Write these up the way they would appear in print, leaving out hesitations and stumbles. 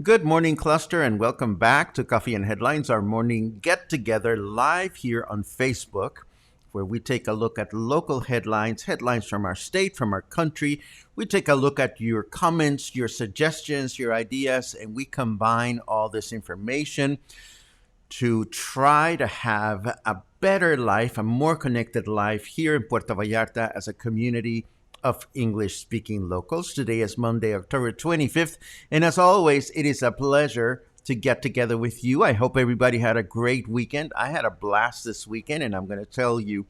Good morning, Cluster, and welcome back to Coffee and Headlines, our morning get together live here on Facebook, where we take a look at local headlines, headlines from our state, from our country. We take a look at your comments, your suggestions, your ideas, and we combine all this information to try to have a better life, a more connected life here in Puerto Vallarta as a community of English-speaking locals. Today is Monday, October 25th, and as always, it is a pleasure to get together with you. I hope everybody had a great weekend. I had a blast this weekend, and I'm going to tell you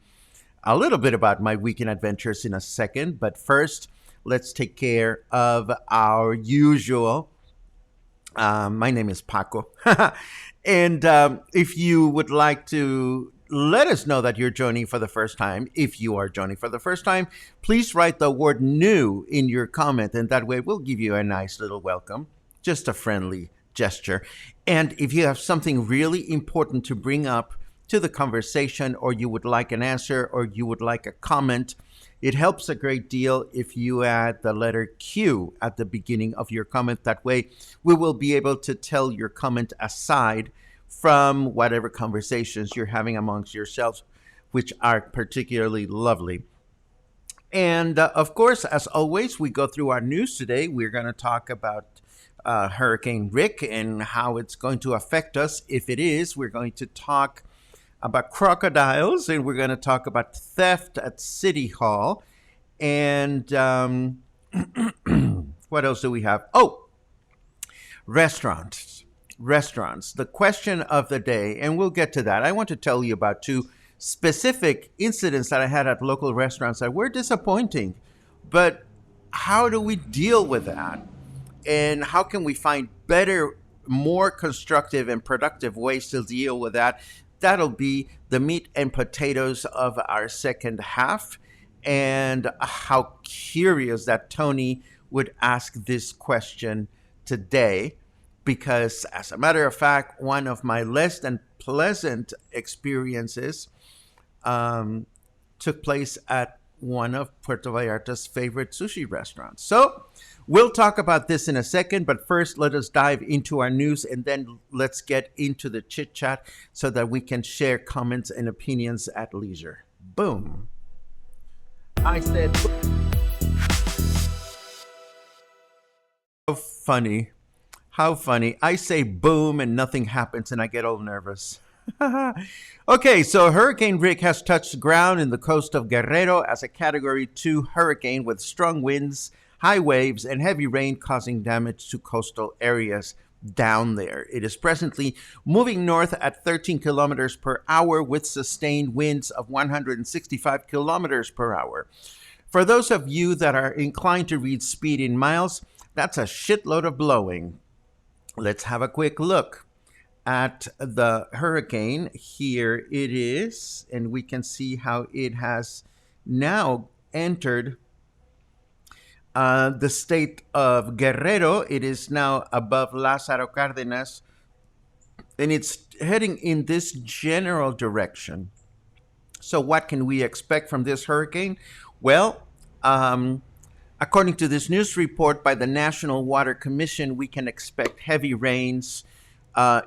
a little bit about my weekend adventures in a second, but first, let's take care of our usual. My name is Paco, and if you would like to let us know that you're joining for the first time. If you are joining for the first time, please write the word new in your comment, and that way we'll give you a nice little welcome, just a friendly gesture. And if you have something really important to bring up to the conversation, or you would like an answer, or you would like a comment, it helps a great deal if you add the letter Q at the beginning of your comment. That way we will be able to tell your comment aside from whatever conversations you're having amongst yourselves, which are particularly lovely. And of course, as always, we go through our news today. We're going to talk about Hurricane Rick and how it's going to affect us. If it is, we're going to talk about crocodiles, and we're going to talk about theft at City Hall. And what else do we have? Oh, restaurants. The question of the day, and we'll get to that. I want to tell you about two specific incidents that I had at local restaurants that were disappointing, but how do we deal with that? And how can we find better, more constructive and productive ways to deal with that? That'll be the meat and potatoes of our second half, and how curious that Tony would ask this question today. Because, as a matter of fact, one of my less than pleasant experiences took place at one of Puerto Vallarta's favorite sushi restaurants. So we'll talk about this in a second, but first let us dive into our news, and then let's get into the chit chat so that we can share comments and opinions at leisure. Boom. I said, How funny. I say boom and nothing happens and I get all nervous. Okay, so Hurricane Rick has touched ground in the coast of Guerrero as a Category 2 hurricane with strong winds, high waves, and heavy rain causing damage to coastal areas down there. It is presently moving north at 13 kilometers per hour with sustained winds of 165 kilometers per hour. For those of you that are inclined to read speed in miles, that's a shitload of blowing. Let's have a quick look at the hurricane. Here it is, and we can see how it has now entered The state of Guerrero, it is now above Lázaro Cárdenas, and it's heading in this general direction. So, what can we expect from this hurricane? Well, um, according to this news report by the National Water Commission, we can expect heavy rains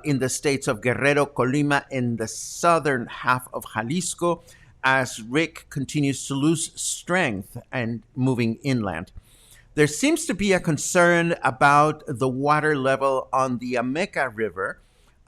in the states of Guerrero, Colima, and the southern half of Jalisco as Rick continues to lose strength and moving inland. There seems to be a concern about the water level on the Ameca River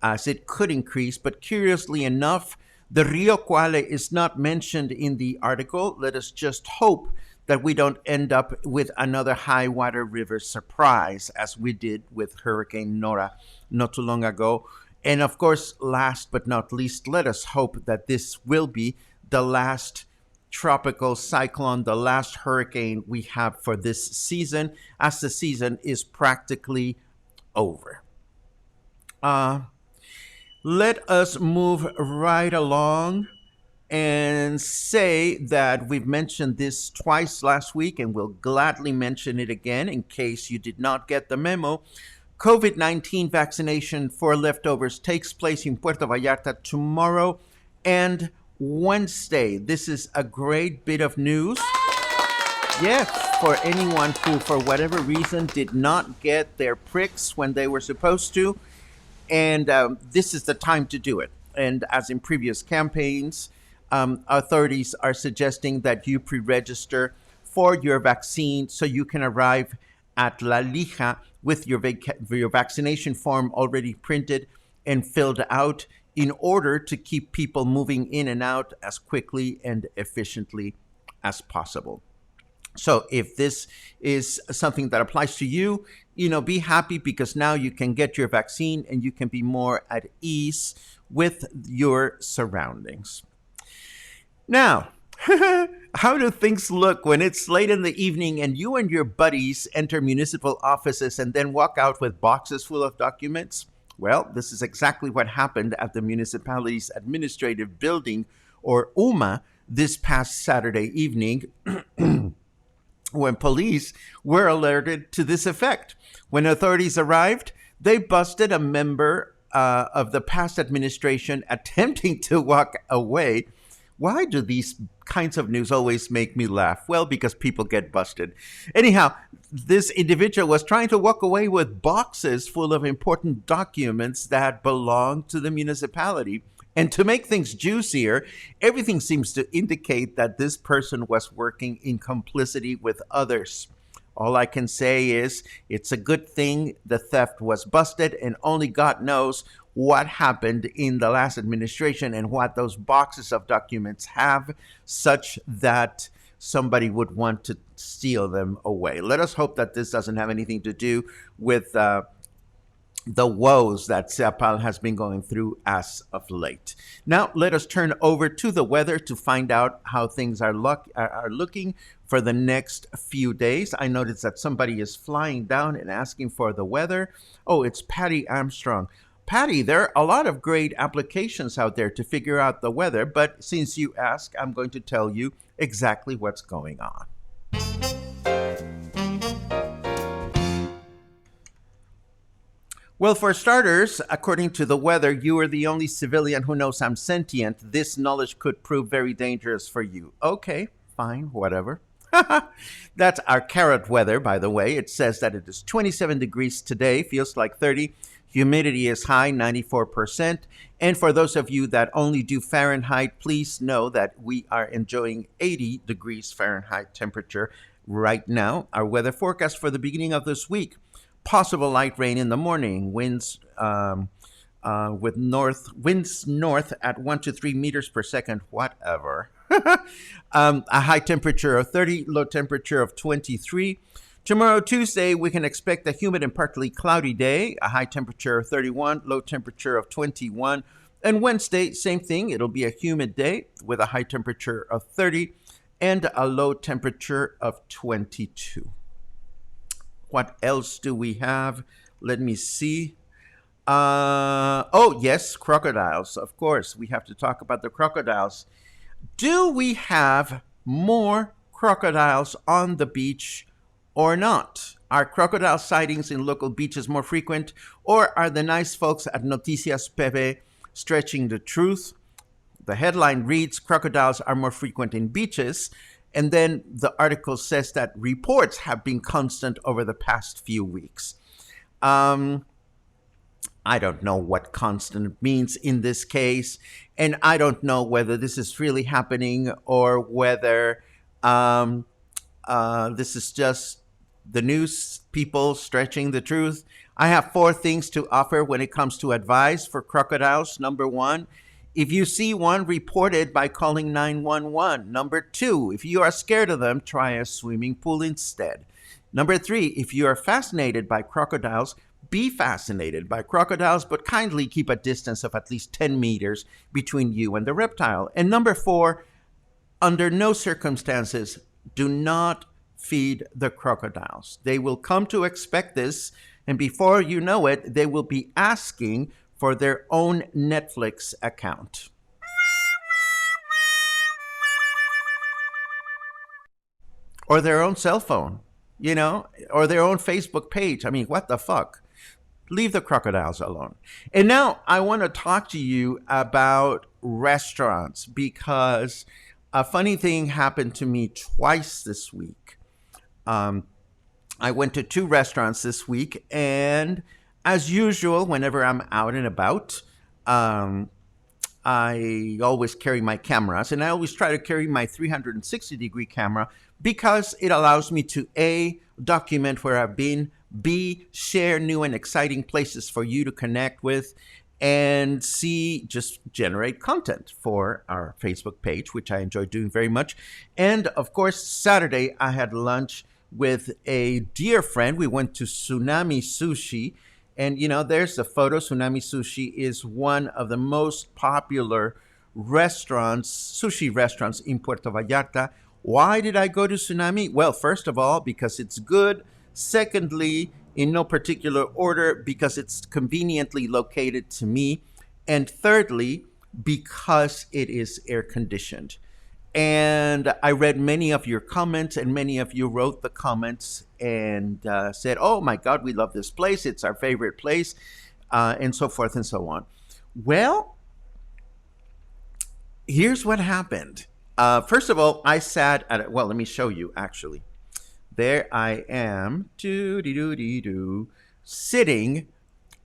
as it could increase, but curiously enough, the Rio Quale is not mentioned in the article. Let us just hope that we don't end up with another high water river surprise as we did with Hurricane Nora not too long ago. And of course, last but not least, let us hope that this will be the last tropical cyclone, the last hurricane we have for this season, as the season is practically over. Uh, Let us move right along and say that we've mentioned this twice last week and we'll gladly mention it again in case you did not get the memo. COVID-19 vaccination for leftovers takes place in Puerto Vallarta tomorrow and Wednesday. This is a great bit of news. Yes, for anyone who, for whatever reason, did not get their pricks when they were supposed to. And this is the time to do it. And as in previous campaigns, authorities are suggesting that you pre register for your vaccine so you can arrive at La Lija with your vaccination form already printed and filled out in order to keep people moving in and out as quickly and efficiently as possible. So if this is something that applies to you, be happy because now you can get your vaccine and you can be more at ease with your surroundings. Now, how do things look when it's late in the evening and you and your buddies enter municipal offices and then walk out with boxes full of documents? Well, this is exactly what happened at the municipality's administrative building, or UMA, this past Saturday evening. When police were alerted to this effect. When authorities arrived, they busted a member of the past administration attempting to walk away. Why do these kinds of news always make me laugh? Well, because people get busted. Anyhow, this individual was trying to walk away with boxes full of important documents that belong to the municipality. And to make things juicier, everything seems to indicate that this person was working in complicity with others. All I can say is it's a good thing the theft was busted, and only God knows what happened in the last administration and what those boxes of documents have, such that somebody would want to steal them away. Let us hope that this doesn't have anything to do with the woes that Seapal has been going through as of late. Now, let us turn over to the weather to find out how things are looking for the next few days. I noticed that somebody is flying down and asking for the weather. Oh, it's Patty Armstrong. Patty, there are a lot of great applications out there to figure out the weather, but since you ask, I'm going to tell you exactly what's going on. Well, for starters, according to the weather, you are the only civilian who knows I'm sentient. This knowledge could prove very dangerous for you. Okay, fine, whatever. That's our carrot weather, by the way. It says that it is 27 degrees today, feels like 30. Humidity is high, 94%. And for those of you that only do Fahrenheit, please know that we are enjoying 80 degrees Fahrenheit temperature right now. Our weather forecast for the beginning of this week: possible light rain in the morning, winds winds north at 1 to 3 meters per second, whatever. A high temperature of 30, low temperature of 23. Tomorrow, Tuesday, we can expect a humid and partly cloudy day, a high temperature of 31, low temperature of 21. And Wednesday, same thing. It'll be a humid day with a high temperature of 30 and a low temperature of 22. What else do we have? Let me see. Oh, yes, crocodiles. Of course, we have to talk about the crocodiles. Do we have more crocodiles on the beach or not? Are crocodile sightings in local beaches more frequent, or are the nice folks at Noticias PV stretching the truth? The headline reads, crocodiles are more frequent in beaches. And then the article says that reports have been constant over the past few weeks. I don't know what constant means in this case. And I don't know whether this is really happening or whether this is just the news people stretching the truth. I have 4 things to offer when it comes to advice for crocodiles. Number 1, if you see one, report it by calling 911. Number 2, if you are scared of them, try a swimming pool instead. Number 3, if you are fascinated by crocodiles, be fascinated by crocodiles, but kindly keep a distance of at least 10 meters between you and the reptile. And number 4, under no circumstances, do not feed the crocodiles. They will come to expect this, and before you know it, they will be asking for their own Netflix account. Or their own cell phone, or their own Facebook page. I mean, what the fuck? Leave the crocodiles alone. And now I want to talk to you about restaurants, because a funny thing happened to me twice this week. I went to 2 restaurants this week, and as usual, whenever I'm out and about, I always carry my cameras, and I always try to carry my 360-degree camera because it allows me to A, document where I've been, B, share new and exciting places for you to connect with, and C, just generate content for our Facebook page, which I enjoy doing very much. And of course, Saturday, I had lunch with a dear friend. We went to Tsunami Sushi. And, there's the photo. Tsunami Sushi is one of the most popular sushi restaurants in Puerto Vallarta. Why did I go to Tsunami? Well, first of all, because it's good. Secondly, in no particular order, because it's conveniently located to me. And thirdly, because it is air conditioned. And I read many of your comments, and many of you wrote the comments and said, oh my God, we love this place. It's our favorite place, and so forth and so on. Well, here's what happened. First of all, I sat at, well, let me show you actually. There I am, sitting,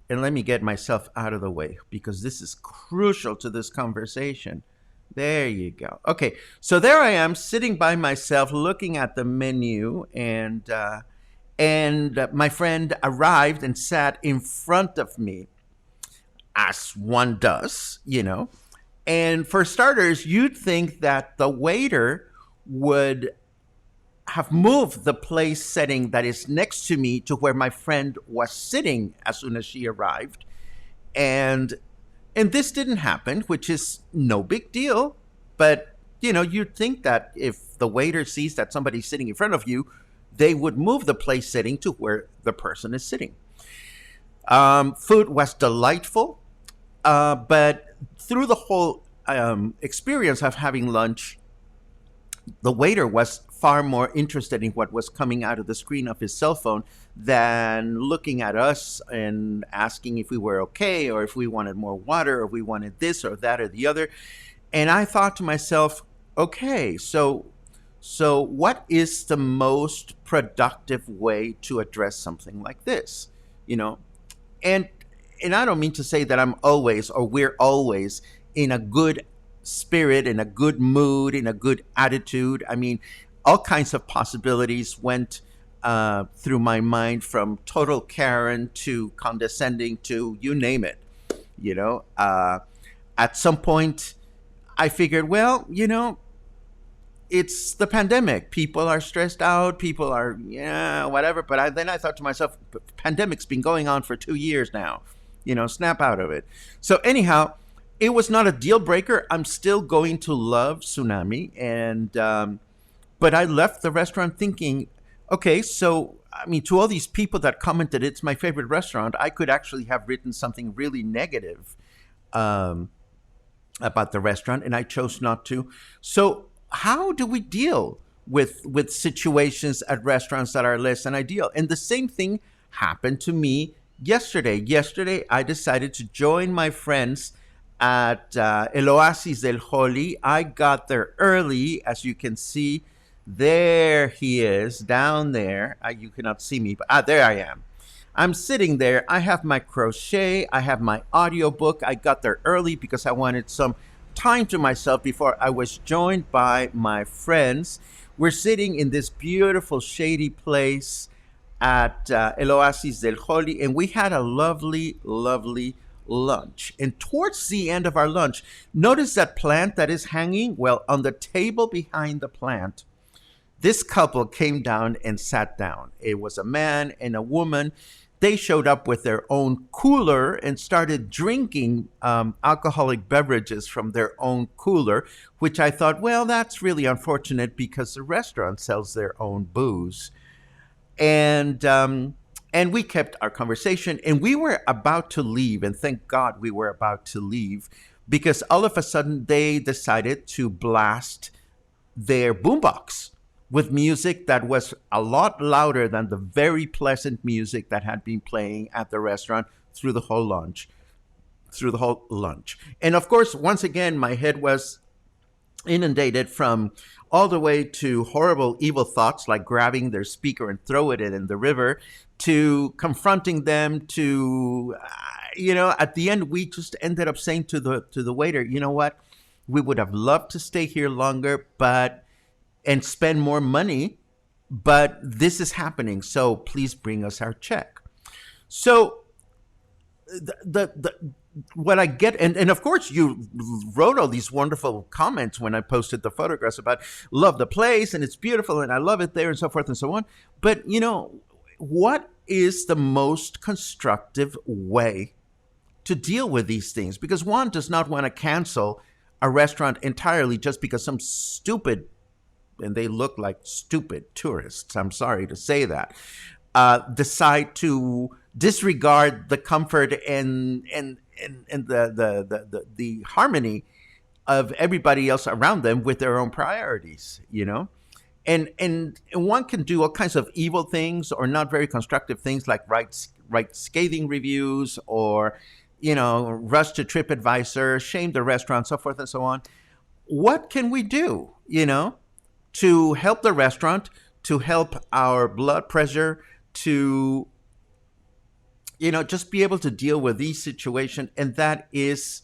and let me get myself out of the way because this is crucial to this conversation. There you go. Okay, so there I am sitting by myself looking at the menu, and my friend arrived and sat in front of me, as one does, And for starters, you'd think that the waiter would have moved the place setting that is next to me to where my friend was sitting as soon as she arrived. And this didn't happen, which is no big deal. But, you'd think that if the waiter sees that somebody's sitting in front of you, they would move the place setting to where the person is sitting. Food was delightful. But through the whole experience of having lunch, the waiter was far more interested in what was coming out of the screen of his cell phone than looking at us and asking if we were okay, or if we wanted more water, or if we wanted this or that or the other. And I thought to myself, okay, so what is the most productive way to address something like this? And I don't mean to say that I'm always, or we're always, in a good spirit, in a good mood, in a good attitude. I mean, all kinds of possibilities went through my mind, from total Karen to condescending to you name it. At some point, I figured, well, it's the pandemic. People are stressed out. People are, whatever. But then I thought to myself, pandemic's been going on for 2 years now. Snap out of it. So anyhow, it was not a deal breaker. I'm still going to love Tsunami. But I left the restaurant thinking, okay, so, I mean, to all these people that commented it's my favorite restaurant, I could actually have written something really negative about the restaurant, and I chose not to. So how do we deal with situations at restaurants that are less than ideal. And the same thing happened to me yesterday. Yesterday, I decided to join my friends at El Oasis del Holi. I got there early, as you can see. There he is, down there. You cannot see me, but there I am. I'm sitting there. I have my crochet. I have my audiobook. I got there early because I wanted some time to myself before I was joined by my friends. We're sitting in this beautiful shady place at El Oasis del Holi, and we had a lovely, lovely lunch. And towards the end of our lunch, notice that plant that is hanging? Well, on the table behind the plant, this couple came down and sat down. It was a man and a woman. They showed up with their own cooler and started drinking alcoholic beverages from their own cooler, which I thought, well, that's really unfortunate because the restaurant sells their own booze. And we kept our conversation, and we were about to leave, and thank God we were about to leave, because all of a sudden they decided to blast their boombox with music that was a lot louder than the very pleasant music that had been playing at the restaurant through the whole lunch. And of course, once again, my head was inundated from all the way to horrible, evil thoughts like grabbing their speaker and throw it in the river, to confronting them, to at the end we just ended up saying to the waiter, you know what, we would have loved to stay here longer, and spend more money, but this is happening, so please bring us our check. So the what I get, and of course you wrote all these wonderful comments when I posted the photographs about love the place and it's beautiful and I love it there and so forth and so on. But what is the most constructive way to deal with these things? Because one does not want to cancel a restaurant entirely just because some stupid, and they look like stupid tourists, I'm sorry to say that, decide to disregard the comfort and the harmony of everybody else around them with their own priorities, and one can do all kinds of evil things or not very constructive things, like write scathing reviews, or rush to TripAdvisor, shame the restaurant, so forth and so on. What can we do, to help the restaurant, to help our blood pressure, to just be able to deal with these situations? And that is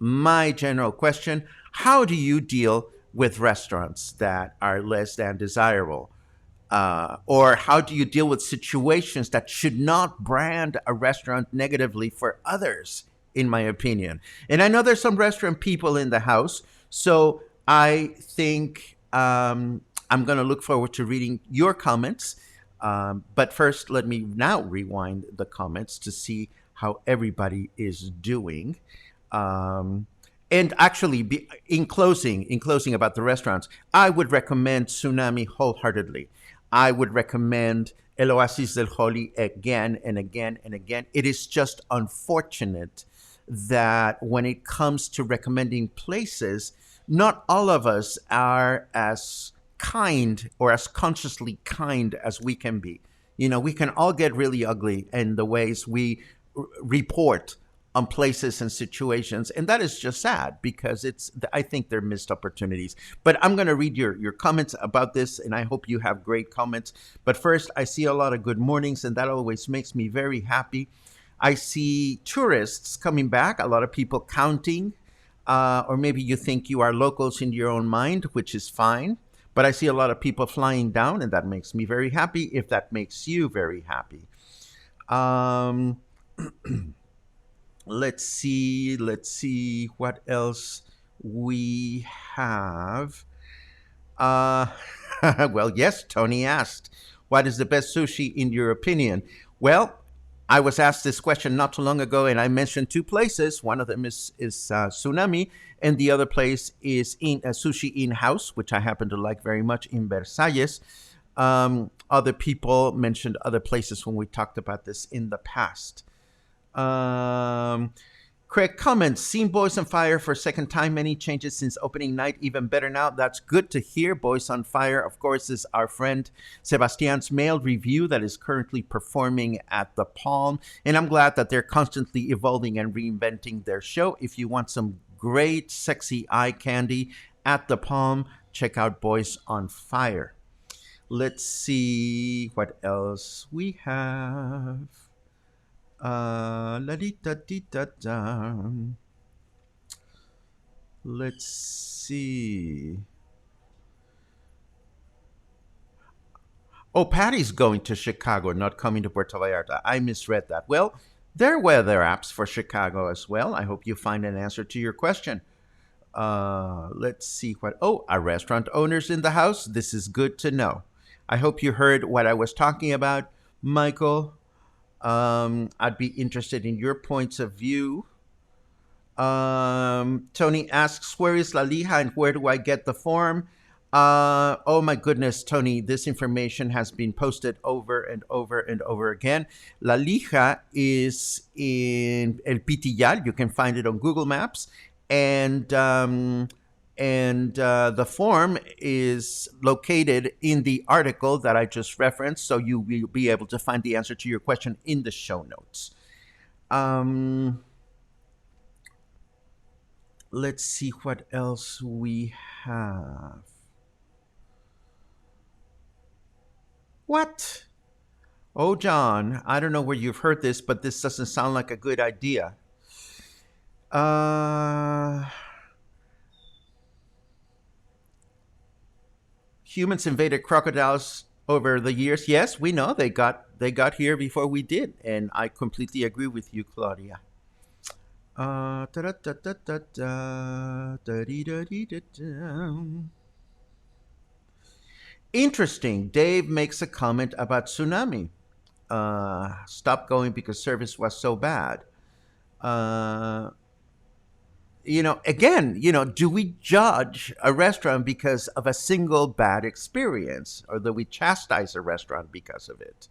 my general question. How do you deal with restaurants that are less than desirable? Or how do you deal with situations that should not brand a restaurant negatively for others, in my opinion? And I know there's some restaurant people in the house, so I think I'm going to look forward to reading your comments. But first, let me now rewind the comments to see how everybody is doing. And actually, in closing about the restaurants, I would recommend Tsunami wholeheartedly. I would recommend El Oasis del Holi again and again and again. It is just unfortunate that when it comes to recommending places, not all of us are as kind or as consciously kind as we can be. We can all get really ugly in the ways we report on places and situations, and that is just sad, because I think they're missed opportunities. But I'm going to read your comments about this, and I hope you have great comments. But first, I see a lot of good mornings, and that always makes me very happy. I see tourists coming back, a lot of people counting, or maybe you think you are locals in your own mind, which is fine. But I see a lot of people flying down, and that makes me very happy, if that makes you very happy. Let's see what else we have. Well, yes, Tony asked, what is the best sushi in your opinion? Well, I was asked this question not too long ago, and I mentioned two places. One of them is Tsunami, and the other place is Sushi In-House, which I happen to like very much, in Versalles. Other people mentioned other places when we talked about this in the past. Craig comments, seen Boys on Fire for a second time, many changes since opening night, even better now. That's good to hear. Boys on Fire, of course, is our friend Sebastian's male review that is currently performing at the Palm. And I'm glad that they're constantly evolving and reinventing their show. If you want some great, sexy eye candy at the Palm, check out Boys on Fire. Let's see what else we have. La di da di da da. Let's see. Oh, Patty's going to Chicago, not coming to Puerto Vallarta. I misread that. Well, there are weather apps for Chicago as well. I hope you find an answer to your question. Let's see what. Oh, our restaurant owners in the house. This is good to know. I hope you heard what I was talking about, Michael. I'd be interested in your points of view. Tony asks, where is La Lija and where do I get the form? Oh my goodness, Tony, this information has been posted over and over and over again. La Lija is in El Pitillal. You can find it on Google Maps. And the form is located in the article that I just referenced, so you will be able to find the answer to your question in the show notes. Let's see what else we have. What? Oh, John, I don't know where you've heard this, but this doesn't sound like a good idea. Humans invaded crocodiles over the years. Yes, we know they got here before we did, and I completely agree with you, Claudia. Interesting. Dave makes a comment about tsunami. Stopped going because service was so bad. Again, do we judge a restaurant because of a single bad experience, or do we chastise a restaurant because of it?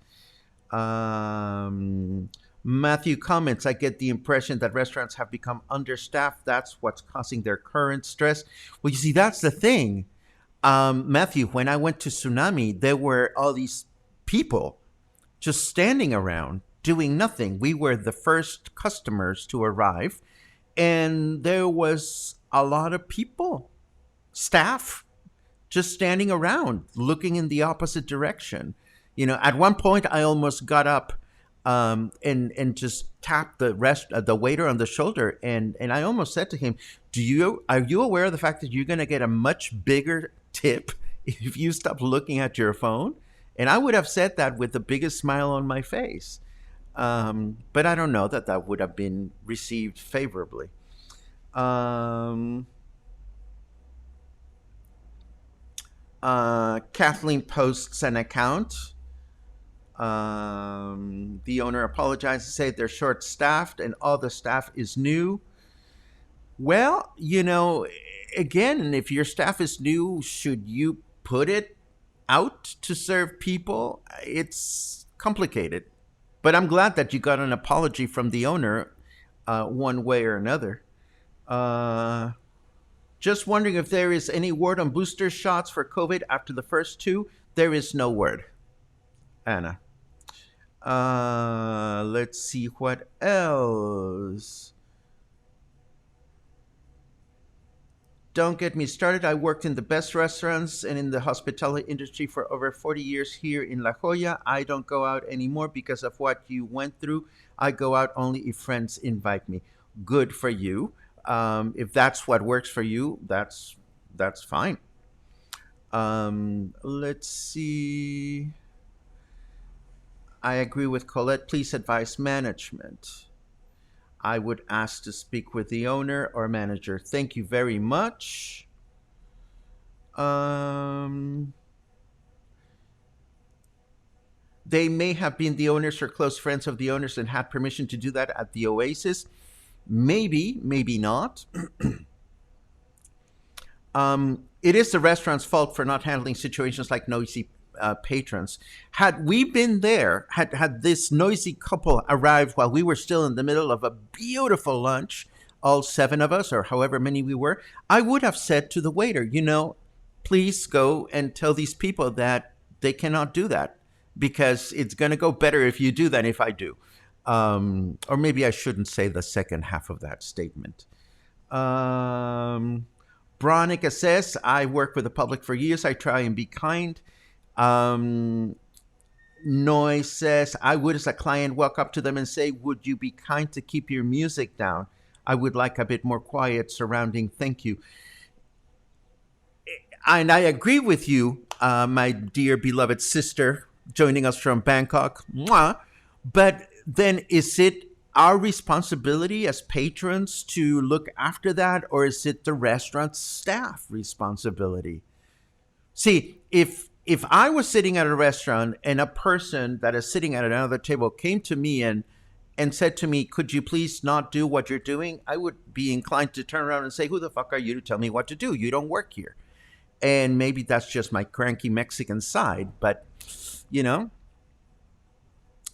Matthew comments, I get the impression that restaurants have become understaffed. That's what's causing their current stress. Well, you see, that's the thing. Matthew, when I went to Tsunami, there were all these people just standing around doing nothing. We were the first customers to arrive, and there was a lot of people, staff, just standing around looking in the opposite direction. At one point I almost got up and just tapped the waiter on the shoulder, and I almost said to him, are you aware of the fact that you're going to get a much bigger tip if you stop looking at your phone? And I would have said that with the biggest smile on my face. But I don't know that would have been received favorably. Kathleen posts an account. The owner apologizes, said they're short-staffed and all the staff is new. Well, again, if your staff is new, should you put it out to serve people? It's complicated. But I'm glad that you got an apology from the owner, one way or another. Just wondering if there is any word on booster shots for COVID after the first two. There is no word, Anna. Let's see what else. Don't get me started. I worked in the best restaurants and in the hospitality industry for over 40 years here in La Jolla. I don't go out anymore because of what you went through. I go out only if friends invite me. Good for you. If that's what works for you, that's fine. Let's see. I agree with Colette. Please advise management. I would ask to speak with the owner or manager. Thank you very much. They may have been the owners or close friends of the owners and had permission to do that at the Oasis. Maybe, maybe not. It is the restaurant's fault for not handling situations like noisy patrons. Had we been there, had this noisy couple arrived while we were still in the middle of a beautiful lunch, all seven of us or however many we were, I would have said to the waiter, please go and tell these people that they cannot do that because it's going to go better if you do than if I do. Or maybe I shouldn't say the second half of that statement. Bronica says, I work with the public for years. I try and be kind. Noy says, I would, as a client, walk up to them and say, would you be kind to keep your music down? I would like a bit more quiet surrounding. Thank you. And I agree with you, my dear beloved sister, joining us from Bangkok. Mwah. But then is it our responsibility as patrons to look after that, or is it the restaurant staff responsibility? See, if I was sitting at a restaurant and a person that is sitting at another table came to me and said to me, could you please not do what you're doing? I would be inclined to turn around and say, who the fuck are you to tell me what to do? You don't work here. And maybe that's just my cranky Mexican side, but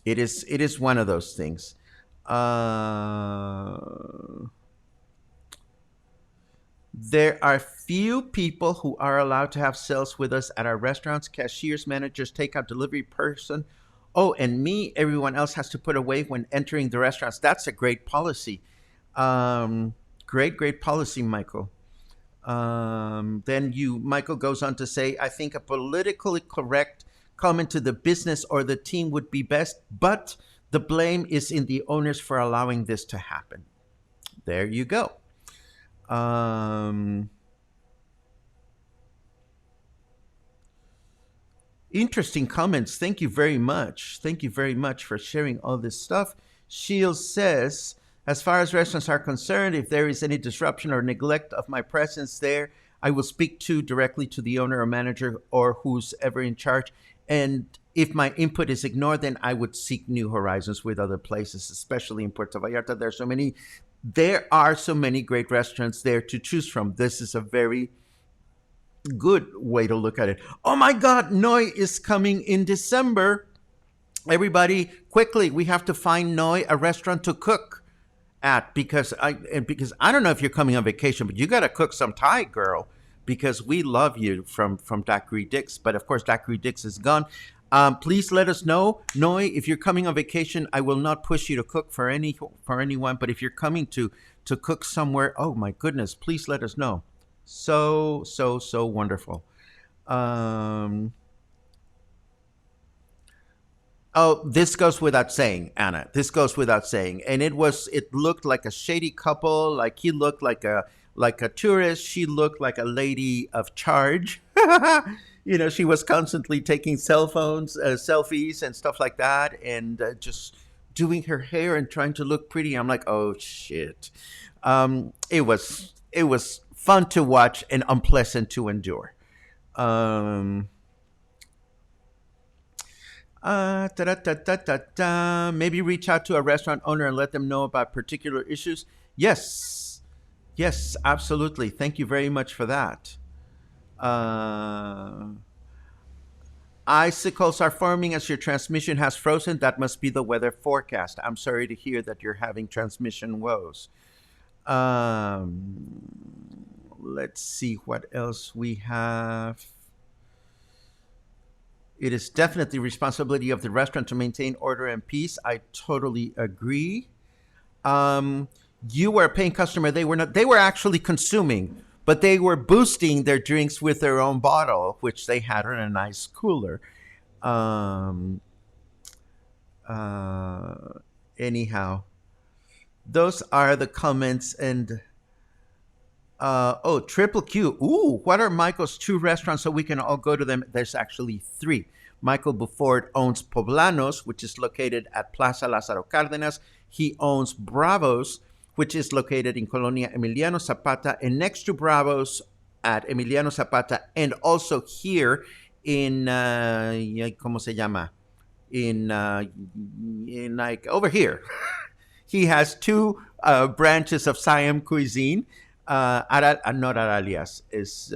it is one of those things. There are few people who are allowed to have sales with us at our restaurants: cashiers, managers, takeout, delivery person. Oh, and me. Everyone else has to put away when entering the restaurants. That's a great policy. Great policy, Michael. Then Michael goes on to say, I think a politically correct comment to the business or the team would be best, but the blame is in the owners for allowing this to happen. There you go. Interesting comments. Thank you very much. Thank you very much for sharing all this stuff. Shields says, as far as restaurants are concerned, if there is any disruption or neglect of my presence there, I will speak directly to the owner or manager or who's ever in charge. And if my input is ignored, then I would seek new horizons with other places, especially in Puerto Vallarta. There are so many great restaurants there to choose from. This is a very good way to look at it. Oh my God, Noi is coming in December. Everybody, quickly, we have to find Noi a restaurant to cook at because I don't know if you're coming on vacation, but you got to cook some Thai, girl, because we love you from Daiquiri Dix. But of course, Daiquiri Dix is gone. Please let us know, Noi, if you're coming on vacation. I will not push you to cook for anyone, but if you're coming to cook somewhere, oh my goodness, please let us know. So wonderful. Oh, this goes without saying, Anna. This goes without saying. And it looked like a shady couple. Like he looked like a tourist. She looked like a lady of charge. She was constantly taking selfies and stuff like that, and just doing her hair and trying to look pretty. I'm like, oh shit. It was fun to watch and unpleasant to endure. Maybe reach out to a restaurant owner and let them know about particular issues. Yes, absolutely. Thank you very much for that. Icicles are forming as your transmission has frozen. That must be the weather forecast. I'm sorry to hear that you're having transmission woes. Let's see what else we have. It is definitely responsibility of the restaurant to maintain order and peace. I totally agree. You were a paying customer. They were not. They were actually consuming, but they were boosting their drinks with their own bottle, which they had in a nice cooler. Anyhow, those are the comments. And Triple Q. Ooh, what are Michael's two restaurants so we can all go to them? There's actually three. Michael Buford owns Poblanos, which is located at Plaza Lázaro Cárdenas. He owns Bravos, which is located in Colonia Emiliano Zapata, and next to Bravos at Emiliano Zapata, and also here in ¿cómo se llama? In like over here. He has two branches of Siam cuisine. Not Aralias, is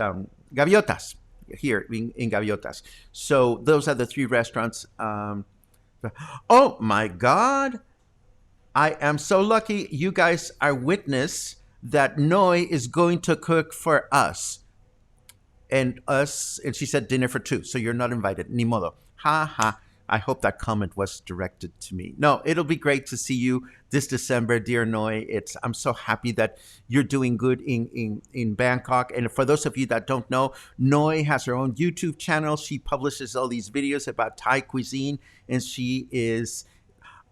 Gaviotas. here in Gaviotas. So those are the three restaurants. Oh my God. I am so lucky you guys are witness that Noi is going to cook for us and us. And she said dinner for two. So you're not invited. Ni modo. Ha ha. I hope that comment was directed to me. No, it'll be great to see you this December, dear Noi. I'm so happy that you're doing good in Bangkok. And for those of you that don't know, Noi has her own YouTube channel. She publishes all these videos about Thai cuisine, and she is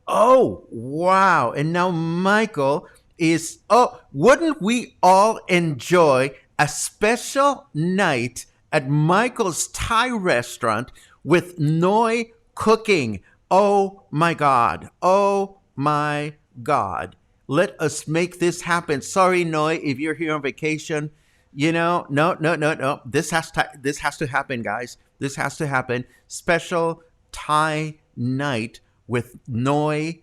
oh, wow. And now Michael is, oh, wouldn't we all enjoy a special night at Michael's Thai restaurant with Noi cooking? Oh my God. Oh my God. Let us make this happen. Sorry, Noi, if you're here on vacation. No. This has to happen, guys. This has to happen. Special Thai night with Noi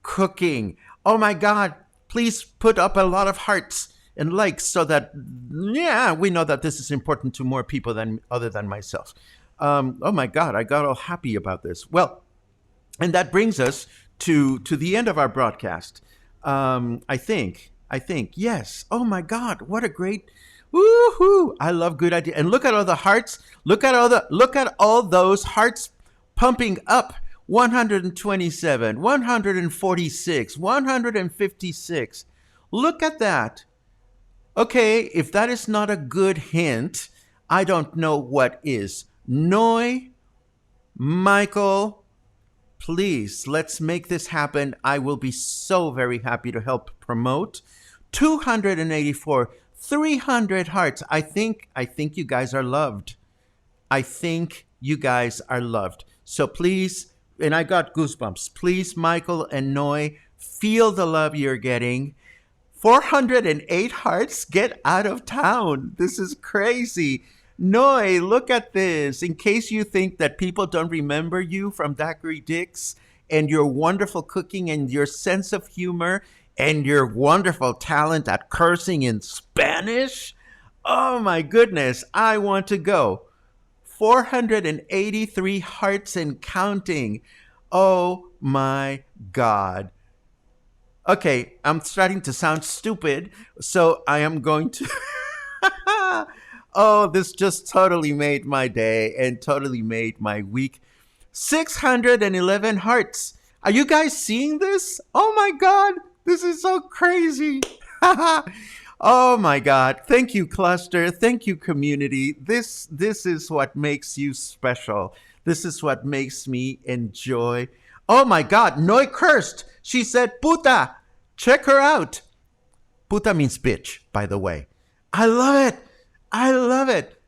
cooking. Oh my God. Please put up a lot of hearts and likes so that, yeah, we know that this is important to more people than other than myself. Oh my God. I got all happy about this. Well, and that brings us to the end of our broadcast. I think, yes. Oh my God. What a great, woohoo. I love good idea. And look at all the hearts. Look at all those hearts pumping up. 127, 146, 156. Look at that. Okay, if that is not a good hint, I don't know what is. Noi, Michael, please, let's make this happen. I will be so very happy to help promote. 284, 300 hearts. I think you guys are loved. I think you guys are loved. So please, and I got goosebumps. Please, Michael and Noi, feel the love you're getting. 408 hearts, get out of town. This is crazy. Noi, look at this. In case you think that people don't remember you from Daiquiri Dix and your wonderful cooking and your sense of humor and your wonderful talent at cursing in Spanish, oh my goodness, I want to go. 483 hearts and counting. Oh my God. Okay, I'm starting to sound stupid, so I am going to... Oh, this just totally made my day and totally made my week. 611 hearts. Are you guys seeing this? Oh my God, this is so crazy. Oh my God. Thank you, Cluster. Thank you, community. This is what makes you special. This is what makes me enjoy. Oh my God. Noi cursed. She said, puta. Check her out. Puta means bitch, by the way. I love it. I love it.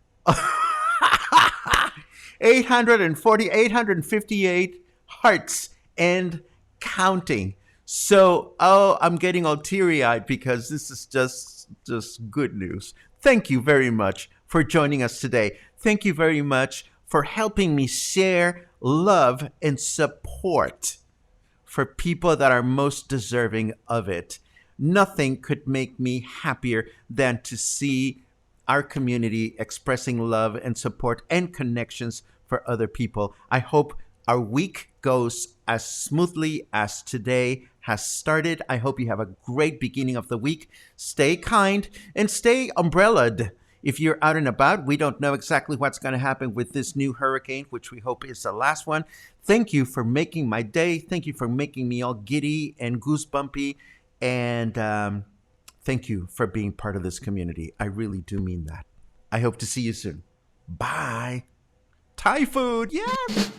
840, 858 hearts and counting. So, oh, I'm getting all teary-eyed because this is just good news. Thank you very much for joining us today. Thank you very much for helping me share love and support for people that are most deserving of it. Nothing could make me happier than to see our community expressing love and support and connections for other people. I hope our week goes as smoothly as today has started. I hope you have a great beginning of the week. Stay kind and stay umbrellaed. If you're out and about, we don't know exactly what's going to happen with this new hurricane, which we hope is the last one. Thank you for making my day. Thank you for making me all giddy and goosebumpy. And thank you for being part of this community. I really do mean that. I hope to see you soon. Bye. Thai food, yes!